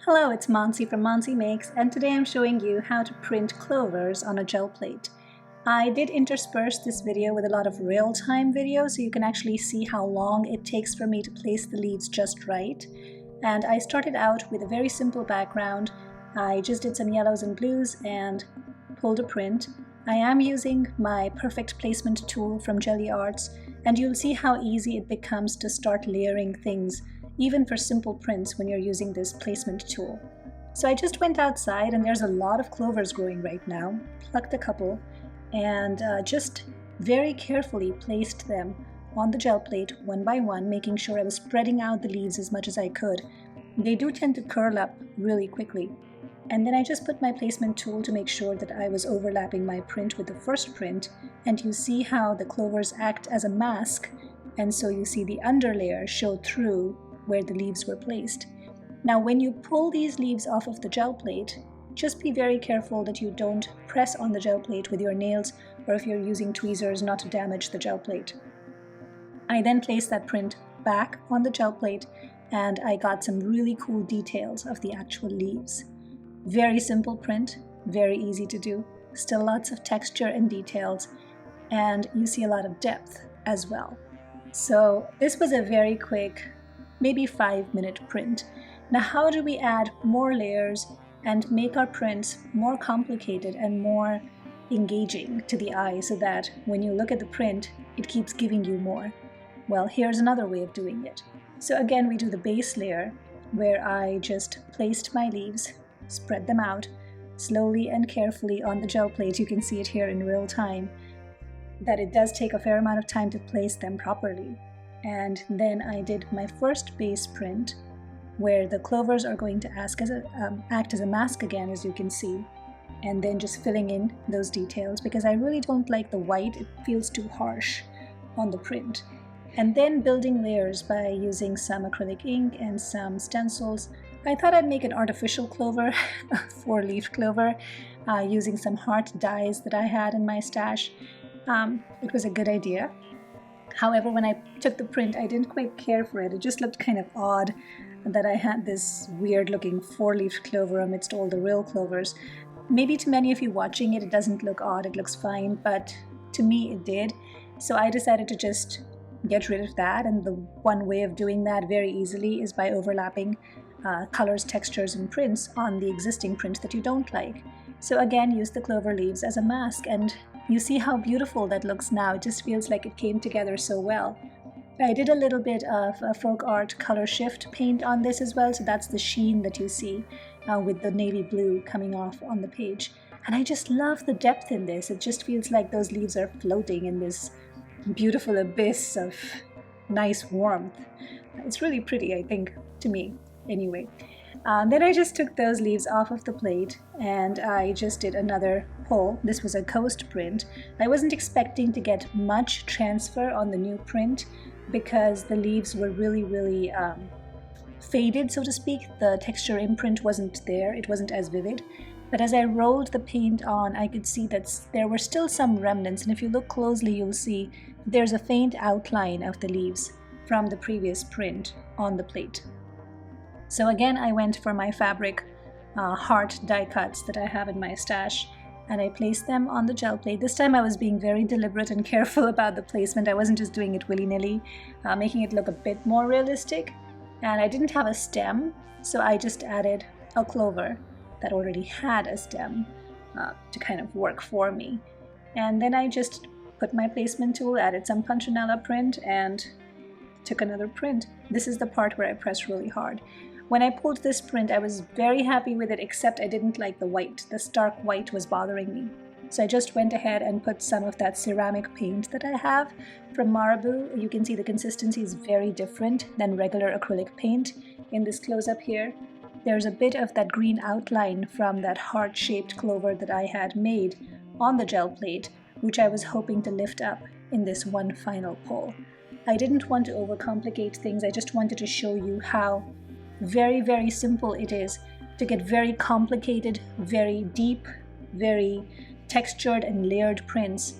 Hello, it's Mansi from Mansi Makes, and today I'm showing you how to print clovers on a gel plate. I did intersperse this video with a lot of real-time videos so you can actually see how long it takes for me to place the leaves just right. And I started out with a very simple background. I just did some yellows and blues and pulled a print. I am using my perfect placement tool from Jelly Arts, and you'll see how easy it becomes to start layering things even for simple prints when you're using this placement tool. So I just went outside, and there's a lot of clovers growing right now. Plucked a couple and just very carefully placed them on the gel plate one by one, making sure I was spreading out the leaves as much as I could. They do tend to curl up really quickly. And then I just put my placement tool to make sure that I was overlapping my print with the first print, and you see how the clovers act as a mask, and so you see the underlayer show through where the leaves were placed. Now when you pull these leaves off of the gel plate, just be very careful that you don't press on the gel plate with your nails, or if you're using tweezers, not to damage the gel plate. I then placed that print back on the gel plate, and I got some really cool details of the actual leaves. Very simple print, very easy to do, still lots of texture and details, and you see a lot of depth as well. So this was a very quick, maybe 5-minute print. Now how do we add more layers and make our prints more complicated and more engaging to the eye so that when you look at the print, it keeps giving you more? Well, here's another way of doing it. So again, we do the base layer where I just placed my leaves, spread them out slowly and carefully on the gel plate. You can see it here in real time, that it does take a fair amount of time to place them properly. And then I did my first base print where the clovers are going to act as a mask again, as you can see, and then just filling in those details because I really don't like the white. It feels too harsh on the print. And then building layers by using some acrylic ink and some stencils. I thought I'd make an artificial clover, a 4-leaf clover, using some heart dies that I had in my stash. It was a good idea. However, when I took the print, I didn't quite care for it. It just looked kind of odd that I had this weird looking 4-leaf clover amidst all the real clovers. Maybe to many of you watching it, it doesn't look odd, it looks fine, but to me it did. So I decided to just get rid of that, and the one way of doing that very easily is by overlapping colors, textures, and prints on the existing print that you don't like. So again, use the clover leaves as a mask, and you see how beautiful that looks now. It just feels like it came together so well. I did a little bit of a folk art color shift paint on this as well, so that's the sheen that you see with the navy blue coming off on the page. And I just love the depth in this. It just feels like those leaves are floating in this beautiful abyss of nice warmth. It's really pretty, I think, to me, anyway. Then I just took those leaves off of the plate and I just did another pull. This was a coast print. I wasn't expecting to get much transfer on the new print because the leaves were really faded, so to speak. The texture imprint wasn't there, it wasn't as vivid. But as I rolled the paint on, I could see that there were still some remnants, and if you look closely, you'll see there's a faint outline of the leaves from the previous print on the plate. So again, I went for my fabric heart die cuts that I have in my stash, and I placed them on the gel plate. This time I was being very deliberate and careful about the placement. I wasn't just doing it willy-nilly, making it look a bit more realistic. And I didn't have a stem, so I just added a clover that already had a stem to kind of work for me. And then I just put my placement tool, added some punchinella print, and took another print. This is the part where I press really hard. When I pulled this print, I was very happy with it, except I didn't like the white. The stark white was bothering me. So I just went ahead and put some of that ceramic paint that I have from Marabou. You can see the consistency is very different than regular acrylic paint in this close-up here. There's a bit of that green outline from that heart-shaped clover that I had made on the gel plate, which I was hoping to lift up in this one final pull. I didn't want to overcomplicate things. I just wanted to show you how very simple it is to get very complicated, very deep, very textured and layered prints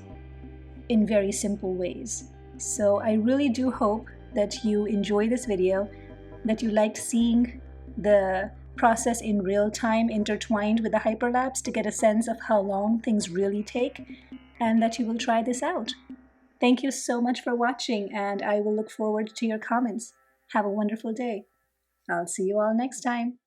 in very simple ways. So I really do hope that you enjoy this video, that you liked seeing the process in real time intertwined with the hyperlapse to get a sense of how long things really take, and that you will try this out. Thank you so much for watching, and I will look forward to your comments. Have a wonderful day. I'll see you all next time.